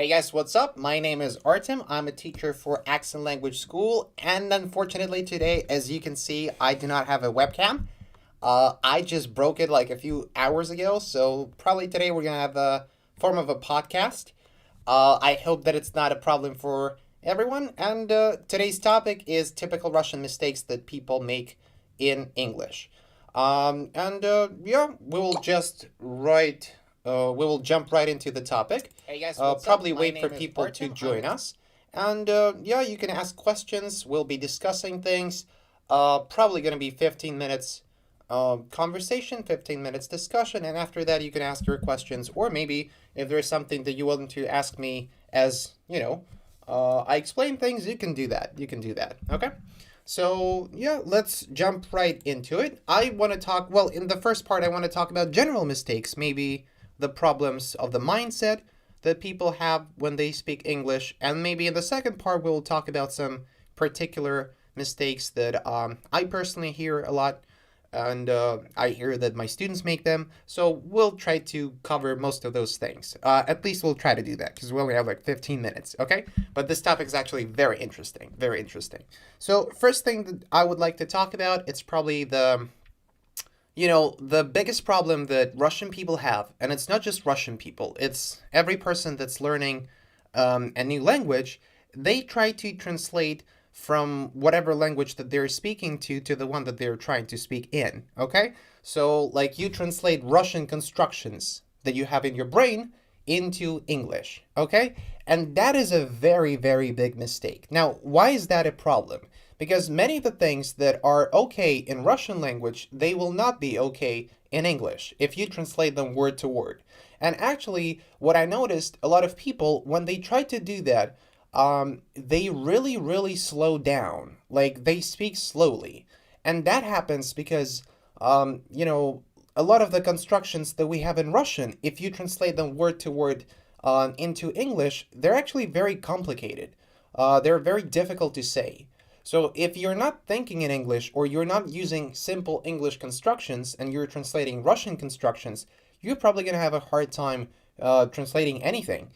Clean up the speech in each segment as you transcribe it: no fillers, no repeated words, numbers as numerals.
Hey guys, what's up? My name is Artem. I'm a teacher for Accent Language School, and unfortunately today, as you can see, I do not have a webcam. I just broke it like a few hours ago, so probably today we're gonna have a form of a podcast. I hope that it's not a problem for everyone, and today's topic is typical Russian mistakes that people make in English. We will just we will jump right into the topic. Hey guys, Probably wait for people to join us. And you can ask questions. We'll be discussing things. Probably going to be 15 minutes conversation, 15 minutes discussion. And after that, you can ask your questions. Or maybe if there's something that you want to ask me as, I explain things, you can do that. Okay? So, let's jump right into it. I want to talk, in the first part, I want to talk about general mistakes, maybe the problems of the mindset that people have when they speak English. And maybe in the second part, we'll talk about some particular mistakes that I personally hear a lot. And I hear that my students make them. So we'll try to cover most of those things. At least we'll try to do that because we only have like 15 minutes, okay? But this topic is actually very interesting, very interesting. So first thing that I would like to talk about, it's probably the biggest problem that Russian people have, and it's not just Russian people, it's every person that's learning a new language, they try to translate from whatever language that they're speaking to the one that they're trying to speak in, okay? So, like, you translate Russian constructions that you have in your brain into English, okay? And that is a very, very big mistake. Now, why is that a problem? Because many of the things that are okay in Russian language, they will not be okay in English if you translate them word to word. And actually, what I noticed, a lot of people, when they try to do that, they really, really slow down. Like, they speak slowly. And that happens because, a lot of the constructions that we have in Russian, if you translate them word to word into English, they're actually very complicated. They're very difficult to say. So if you're not thinking in English or you're not using simple English constructions and you're translating Russian constructions, you're probably going to have a hard time translating anything.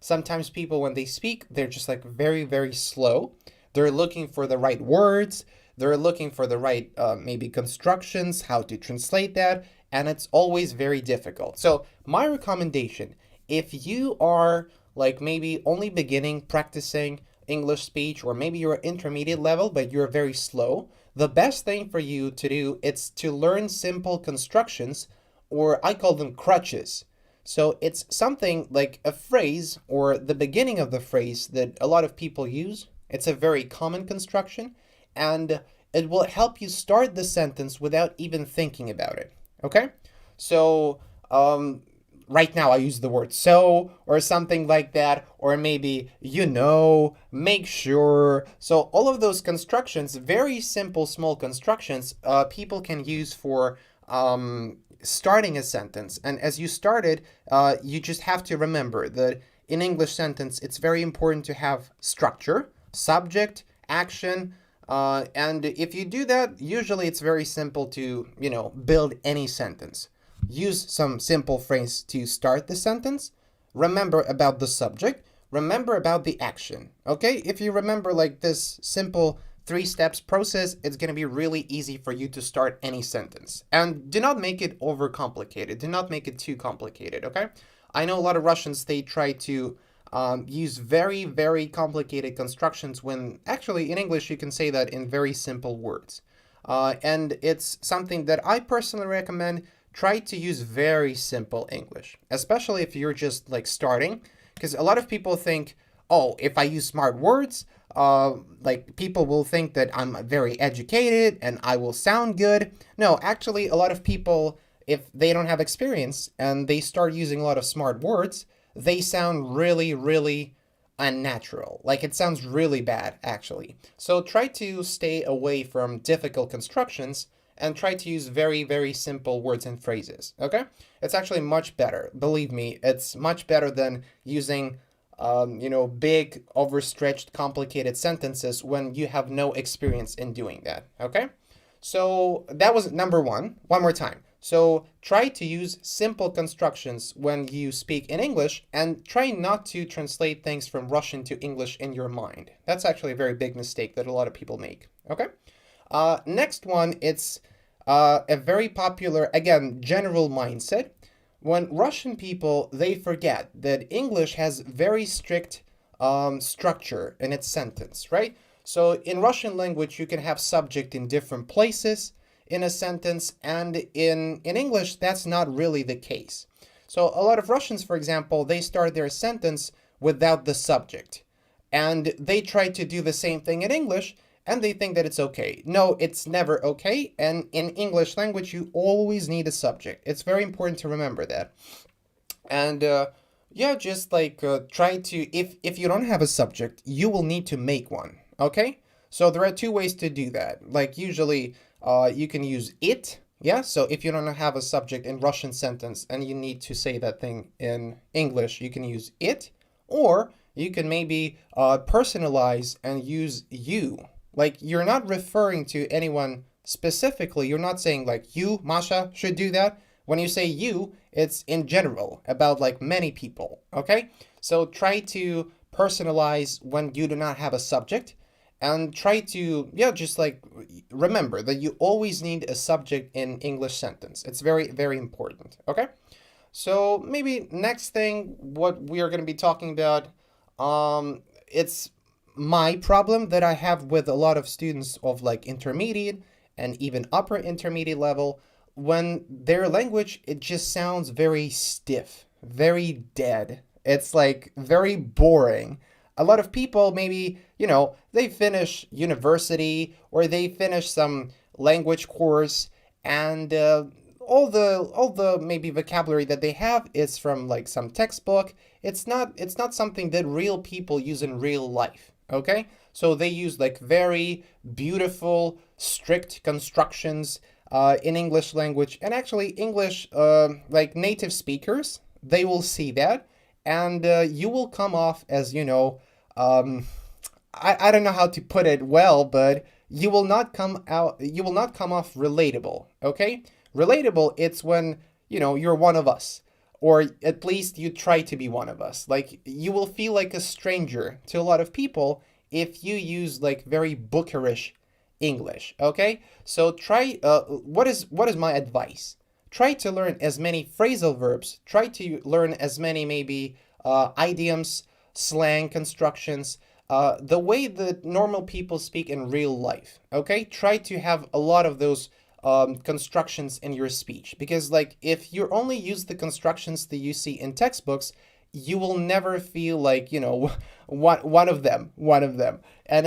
Sometimes people, when they speak, they're just like very, very slow. They're looking for the right words. They're looking for the right, maybe constructions, how to translate that. And it's always very difficult. So my recommendation, if you are like maybe only beginning practicing English speech, or maybe you're intermediate level, but you're very slow, the best thing for you to do is to learn simple constructions, or I call them crutches. So it's something like a phrase or the beginning of the phrase that a lot of people use. It's a very common construction, and it will help you start the sentence without even thinking about it. Okay? So, right now I use the word so or something like that, or maybe make sure. So all of those constructions, very simple, small constructions, people can use for starting a sentence. And as you started, you just have to remember that in English sentence, it's very important to have structure, subject, action. And if you do that, usually it's very simple to, build any sentence. Use some simple phrase to start the sentence. Remember about the subject. Remember about the action. Okay? If you remember like this simple 3 steps process, it's going to be really easy for you to start any sentence. And do not make it overcomplicated. Do not make it too complicated, okay? I know a lot of Russians, they try to use very, very complicated constructions when actually in English you can say that in very simple words. And it's something that I personally recommend. Try to use very simple English, especially if you're just like starting, because a lot of people think, oh, if I use smart words, people will think that I'm very educated and I will sound good. No, actually, a lot of people, if they don't have experience and they start using a lot of smart words, they sound really, really unnatural. Like, it sounds really bad, actually. So try to stay away from difficult constructions and try to use very, very simple words and phrases, okay? It's actually much better. Believe me, it's much better than using big, overstretched, complicated sentences when you have no experience in doing that, okay? So that was number 1. One more time. So try to use simple constructions when you speak in English, and try not to translate things from Russian to English in your mind. That's actually a very big mistake that a lot of people make. Okay? Next one, it's a very popular, again, general mindset. When Russian people, they forget that English has very strict structure in its sentence, right? So in Russian language, you can have subject in different places in a sentence, and in English, that's not really the case. So a lot of Russians, for example, they start their sentence without the subject, and they try to do the same thing in English, and they think that it's okay. No, it's never okay, and in English language, you always need a subject. It's very important to remember that. And yeah, just like try to, if you don't have a subject, you will need to make one, okay? So there are two ways to do that. Like usually you can use it, yeah? So if you don't have a subject in Russian sentence and you need to say that thing in English, you can use it, or you can maybe personalize and use you. Like you're not referring to anyone specifically. You're not saying like you, Masha, should do that. When you say you, it's in general about like many people, okay? So try to personalize when you do not have a subject, and try to, yeah, just like remember that you always need a subject in English sentence. It's very, very important, okay? So maybe next thing, what we are going to be talking about, it's my problem that I have with a lot of students of like intermediate and even upper intermediate level. When their language, it just sounds very stiff, very dead. It's like very boring. A lot of people maybe, they finish university or they finish some language course, and all the maybe vocabulary that they have is from like some textbook. It's not something that real people use in real life, okay? So they use like very beautiful, strict constructions in English language, and actually English, like native speakers, they will see that, and you will come off as, I don't know how to put it well, but you will not come off relatable, okay? Relatable, it's when, you're one of us, or at least you try to be one of us. Like you will feel like a stranger to a lot of people if you use like very bookerish English, okay? So try, what is my advice? Try to learn as many phrasal verbs, try to learn as many maybe idioms, slang constructions, the way that normal people speak in real life, okay? Try to have a lot of those constructions in your speech, because like if you only use the constructions that you see in textbooks, you will never feel like, one of them. And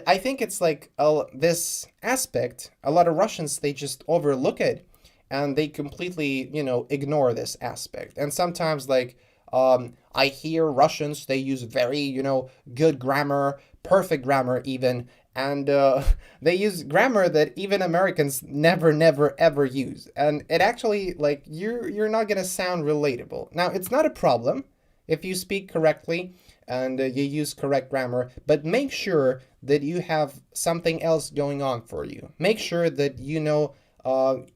I think it's like this aspect, a lot of Russians, they just overlook it, and they completely, ignore this aspect. And sometimes like, I hear Russians, they use very, good grammar, perfect grammar even, and they use grammar that even Americans never, ever use. And it actually, like, you're not gonna sound relatable. Now, it's not a problem if you speak correctly and you use correct grammar, but make sure that you have something else going on for you. Make sure that you know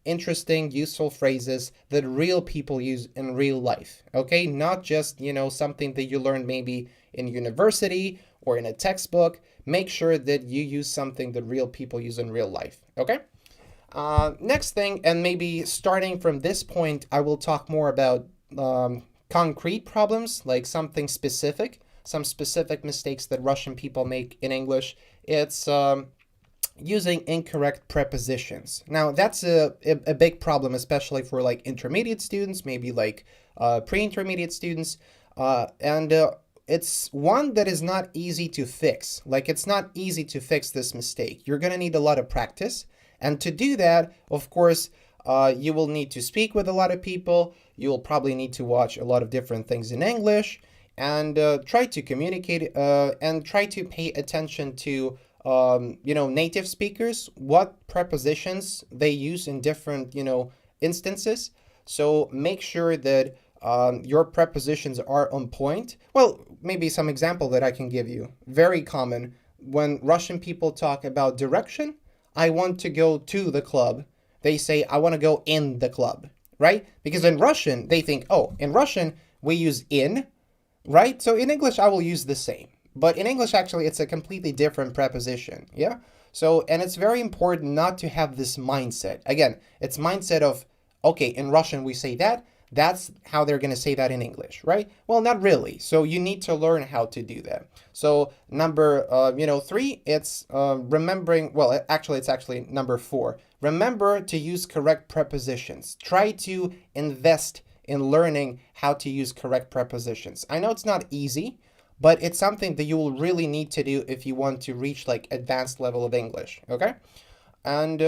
interesting, useful phrases that real people use in real life, okay? Not just, something that you learned maybe in university or in a textbook. Make sure that you use something that real people use in real life, okay? Next thing, and maybe starting from this point, I will talk more about concrete problems, like something specific, some specific mistakes that Russian people make in English. It's using incorrect prepositions. Now, that's a big problem, especially for like intermediate students, maybe like pre-intermediate students. And it's one that is not easy to fix. Like, it's not easy to fix this mistake. You're going to need a lot of practice. And to do that, of course, you will need to speak with a lot of people. You will probably need to watch a lot of different things in English, and try to communicate and try to pay attention to native speakers, what prepositions they use in different, instances. So make sure that your prepositions are on point. Well, maybe some example that I can give you. Very common when Russian people talk about direction. I want to go to the club. they say, I want to go in the club, right? Because in Russian, they think, oh, in Russian, we use in, right? So in English, I will use the same. But in English, actually, it's a completely different preposition, yeah? So, and it's very important not to have this mindset. Again, it's mindset of, okay, in Russian, we say that. That's how they're going to say that in English, right? Well, not really. So you need to learn how to do that. So number, 3, it's remembering, well, actually, it's actually number 4. Remember to use correct prepositions. Try to invest in learning how to use correct prepositions. I know it's not easy, but it's something that you will really need to do if you want to reach like advanced level of English, okay? And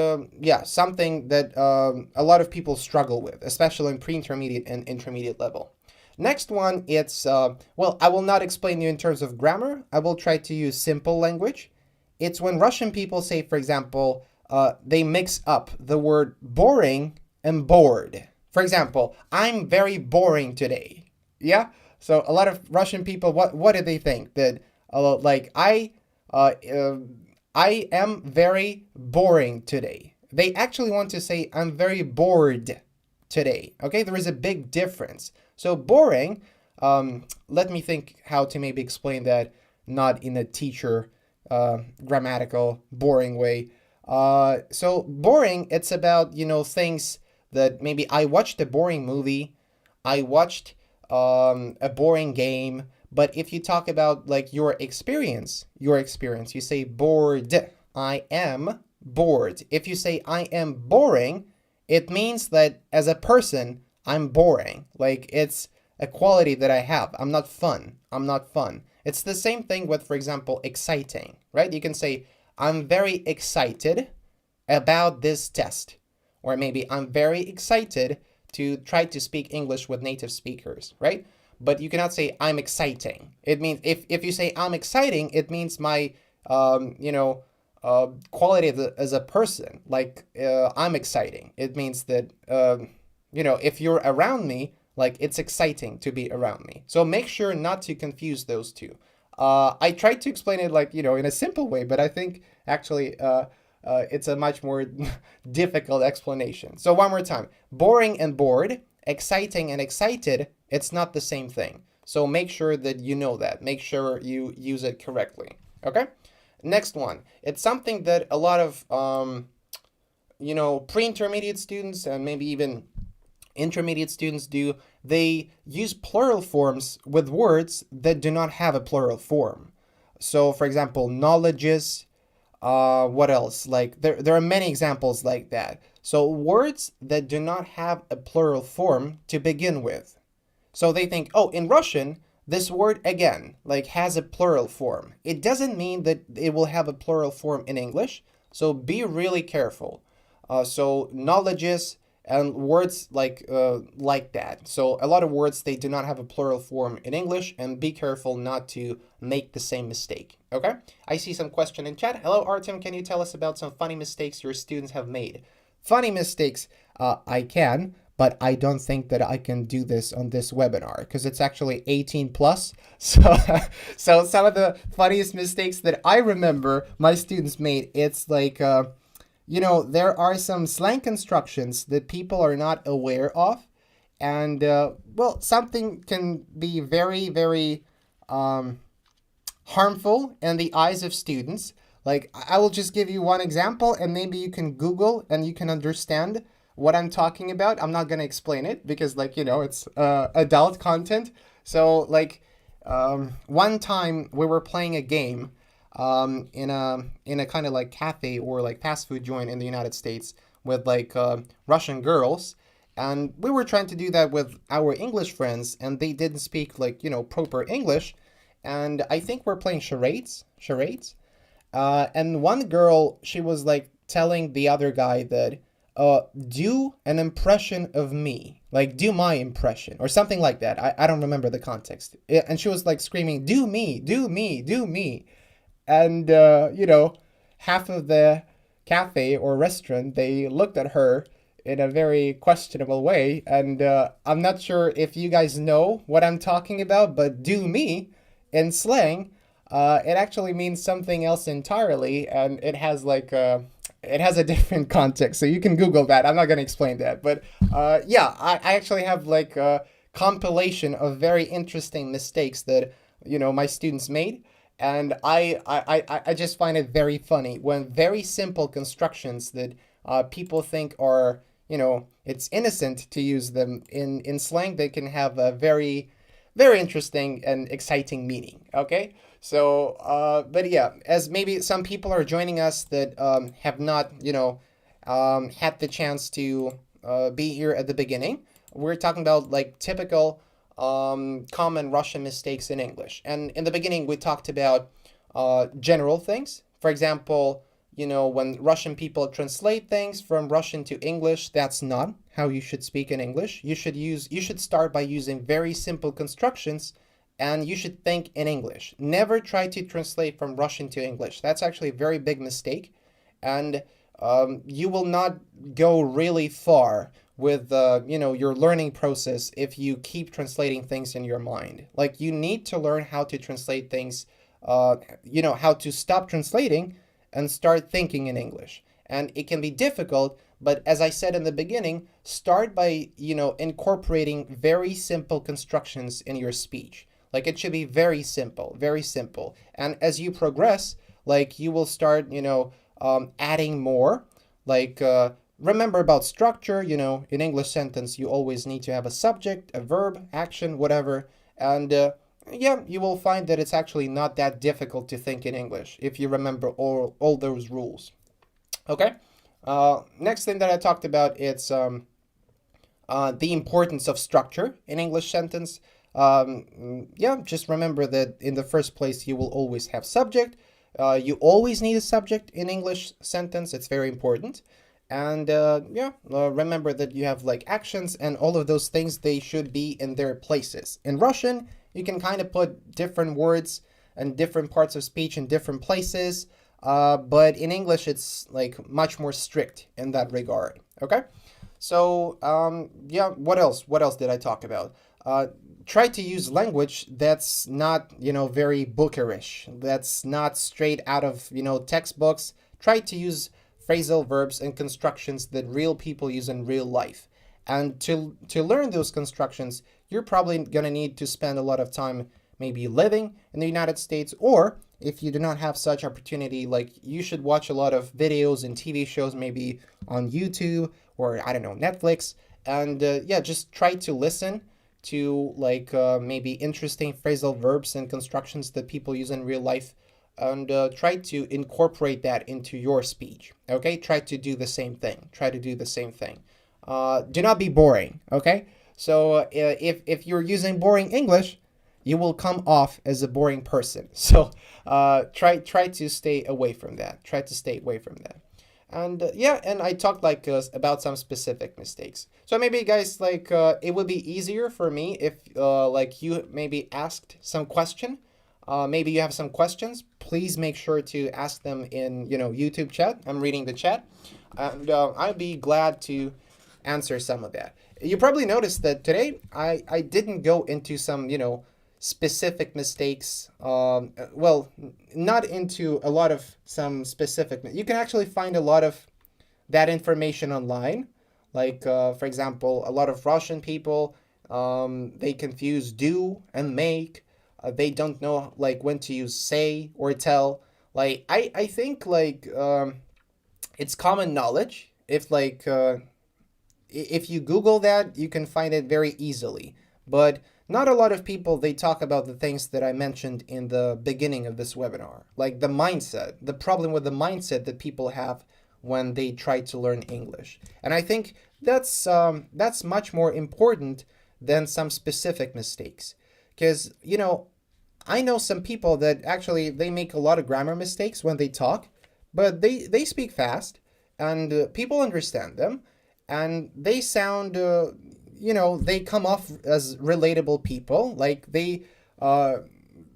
something that a lot of people struggle with, especially in pre-intermediate and intermediate level. Next one, it's, I will not explain you in terms of grammar. I will try to use simple language. It's when Russian people say, for example, they mix up the word boring and bored. For example, I'm very boring today. Yeah? So a lot of Russian people, what do they think? That, I am very boring today. They actually want to say, I'm very bored today. Okay, there is a big difference. So boring, let me think how to maybe explain that, not in a teacher grammatical boring way. So boring, it's about, things that maybe I watched a boring movie, I watched a boring game. But if you talk about like your experience, you say bored. I am bored. If you say I am boring, it means that as a person, I'm boring. Like it's a quality that I have. I'm not fun. It's the same thing with, for example, exciting, right? You can say, I'm very excited about this test. Or maybe I'm very excited to try to speak English with native speakers, right? But you cannot say I'm exciting. It means if you say I'm exciting, it means my quality as a person. Like I'm exciting. It means that if you're around me, like it's exciting to be around me. So make sure not to confuse those two. I tried to explain it like in a simple way, but I think actually it's a much more difficult explanation. So one more time: boring and bored, exciting and excited. It's not the same thing. So make sure that you know that. Make sure you use it correctly. Okay? Next one. It's something that a lot of, pre-intermediate students and maybe even intermediate students do. They use plural forms with words that do not have a plural form. So, for example, knowledges. What else? Like there are many examples like that. So words that do not have a plural form to begin with. So they think, oh, in Russian, this word again, like has a plural form. It doesn't mean that it will have a plural form in English. So be really careful. So knowledges and words like that. So a lot of words, they do not have a plural form in English, and be careful not to make the same mistake. Okay? I see some question in chat. Hello, Artem. Can you tell us about some funny mistakes your students have made? Funny mistakes, I can. But I don't think that I can do this on this webinar because it's actually 18 plus. So some of the funniest mistakes that I remember my students made, it's like, there are some slang constructions that people are not aware of. And, something can be very, very harmful in the eyes of students. Like, I will just give you one example, and maybe you can Google and you can understand what I'm talking about. I'm not going to explain it because it's adult content. So one time we were playing a game in a kind of like cafe or like fast food joint in the United States with Russian girls. And we were trying to do that with our English friends, and they didn't speak proper English. And I think we're playing charades. And one girl, she was telling the other guy that, do an impression of me, do my impression or something like that. I don't remember the context. And she was screaming, do me. And, half of the cafe or restaurant, they looked at her in a very questionable way. And I'm not sure if you guys know what I'm talking about, but do me in slang, it actually means something else entirely. And it has it has a different context, so you can Google that. I'm not going to explain that. But yeah, I actually have like a compilation of very interesting mistakes that, my students made. And I just find it very funny when very simple constructions that people think are, it's innocent to use them in slang, they can have a very, very interesting and exciting meaning. Okay. So, but yeah, as maybe some people are joining us that have not, had the chance to be here at the beginning, we're talking about like typical common Russian mistakes in English. And in the beginning, we talked about general things. For example, when Russian people translate things from Russian to English, that's not how you should speak in English. You should start by using very simple constructions, and you should think in English. Never try to translate from Russian to English. That's actually a very big mistake. And you will not go really far with your learning process if you keep translating things in your mind. Like, you need to learn how to translate things, how to stop translating and start thinking in English. And it can be difficult, but as I said in the beginning, start by, incorporating very simple constructions in your speech. Like, it should be very simple, very simple. And as you progress, like, you will start, adding more. Like, remember about structure, in English sentence, you always need to have a subject, a verb, action, whatever. And yeah, you will find that it's actually not that difficult to think in English if you remember all those rules. Okay. Next thing that I talked about, it's the importance of structure in English sentence. Yeah, just remember that in the first place, you will always have subject. You always need a subject in English sentence. It's very important. And remember that you have like actions and all of those things, they should be in their places. In Russian, you can kind of put different words and different parts of speech in different places. But in English, it's like much more strict in that regard. Okay. So, yeah, what else? What else did I talk about? Try to use language that's not, very bookerish. That's not straight out of, textbooks. Try to use phrasal verbs and constructions that real people use in real life. And to learn those constructions, you're probably going to need to spend a lot of time maybe living in the United States, or if you do not have such opportunity, like, you should watch a lot of videos and TV shows maybe on YouTube or, I don't know, Netflix. And yeah, just try to listen to like maybe interesting phrasal verbs and constructions that people use in real life, and try to incorporate that into your speech. Okay, try to do the same thing. Do not be boring. Okay, so if you're using boring English, you will come off as a boring person. So try to stay away from that. And yeah, and I talked like about some specific mistakes. So maybe guys, like it would be easier for me if like you maybe asked some question. Maybe you have some questions. Please make sure to ask them in YouTube chat. I'm reading the chat, and I'd be glad to answer some of that. You probably noticed that today I didn't go into some specific mistakes. Well, not into a lot of some specific. You can actually find a lot of that information online. Like for example, a lot of Russian people, they confuse do and make. They don't know like when to use say or tell. Like I think like it's common knowledge. If you Google that, you can find it very easily. But not a lot of people, they talk about the things that I mentioned in the beginning of this webinar, like the mindset, the problem with the mindset that people have when they try to learn English. And I think that's much more important than some specific mistakes. Because, I know some people that actually, they make a lot of grammar mistakes when they talk, but they speak fast, and people understand them, and they sound, they come off as relatable people. Like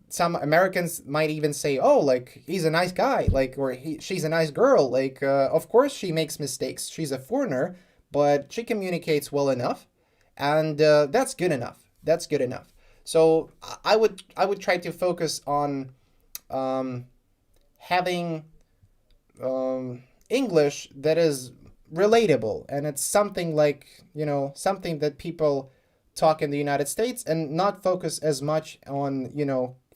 some Americans might even say, oh, like, he's a nice guy, like, or she's a nice girl. Like, of course she makes mistakes. She's a foreigner, but she communicates well enough, and that's good enough. So I would try to focus on having English that is relatable, and it's something like, something that people talk in the United States, and not focus as much on,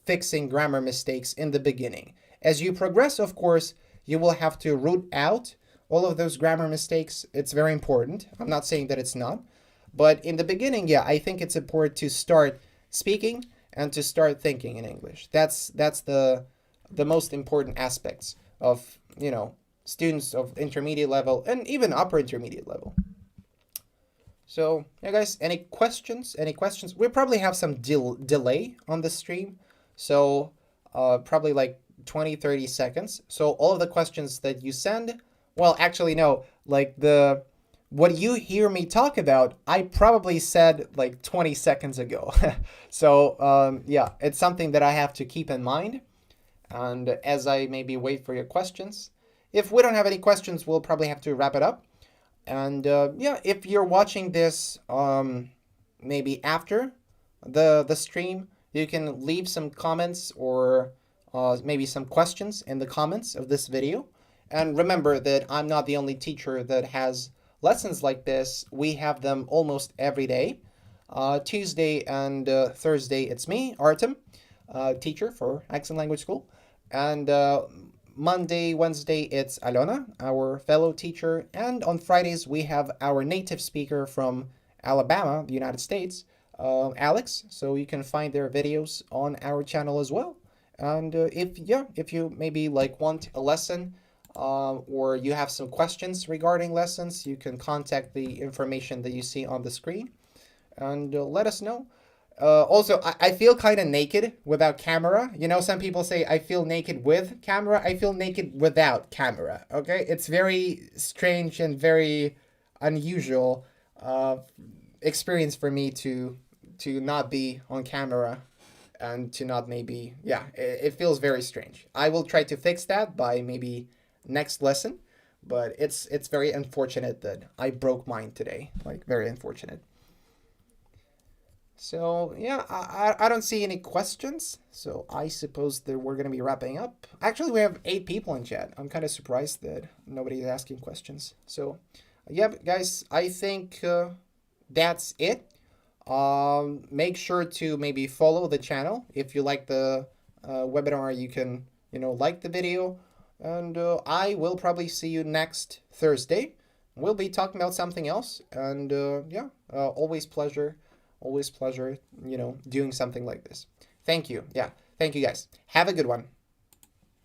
fixing grammar mistakes in the beginning. As you progress, of course, you will have to root out all of those grammar mistakes. It's very important. I'm not saying that it's not. But in the beginning, yeah, I think it's important to start speaking and to start thinking in English. That's the most important aspects of, students of intermediate level and even upper intermediate level. So, yeah, guys, any questions? Any questions? We probably have some delay on the stream. So, probably like 20-30 seconds. So all of the questions that you send, well, actually, no, like what you hear me talk about, I probably said like 20 seconds ago. So, yeah, it's something that I have to keep in mind. And as I maybe wait for your questions, if we don't have any questions, we'll probably have to wrap it up. And yeah, if you're watching this maybe after the stream, you can leave some comments or maybe some questions in the comments of this video. And remember that I'm not the only teacher that has lessons like this. We have them almost every day. Tuesday and Thursday, it's me, Artem, teacher for Accent Language School. And Monday, Wednesday, it's Alona, our fellow teacher. And on Fridays, we have our native speaker from Alabama, the United States, Alex. So you can find their videos on our channel as well. And if you maybe like want a lesson or you have some questions regarding lessons, you can contact the information that you see on the screen and let us know. Also, I feel kind of naked without camera. Some people say I feel naked with camera. I feel naked without camera, okay? It's very strange and very unusual experience for me to not be on camera and to not maybe, yeah, it feels very strange. I will try to fix that by maybe next lesson, but it's very unfortunate that I broke mine today, like very unfortunate. So yeah, I don't see any questions, so I suppose that we're gonna be wrapping up. Actually, we have 8 people in chat. I'm kind of surprised that nobody's asking questions. So yeah, guys, I think that's it. Make sure to maybe follow the channel. If you like the webinar, you can like the video, and I will probably see you next Thursday. We'll be talking about something else, and yeah, always pleasure doing something like this. Thank you. Yeah, thank you guys. Have a good one.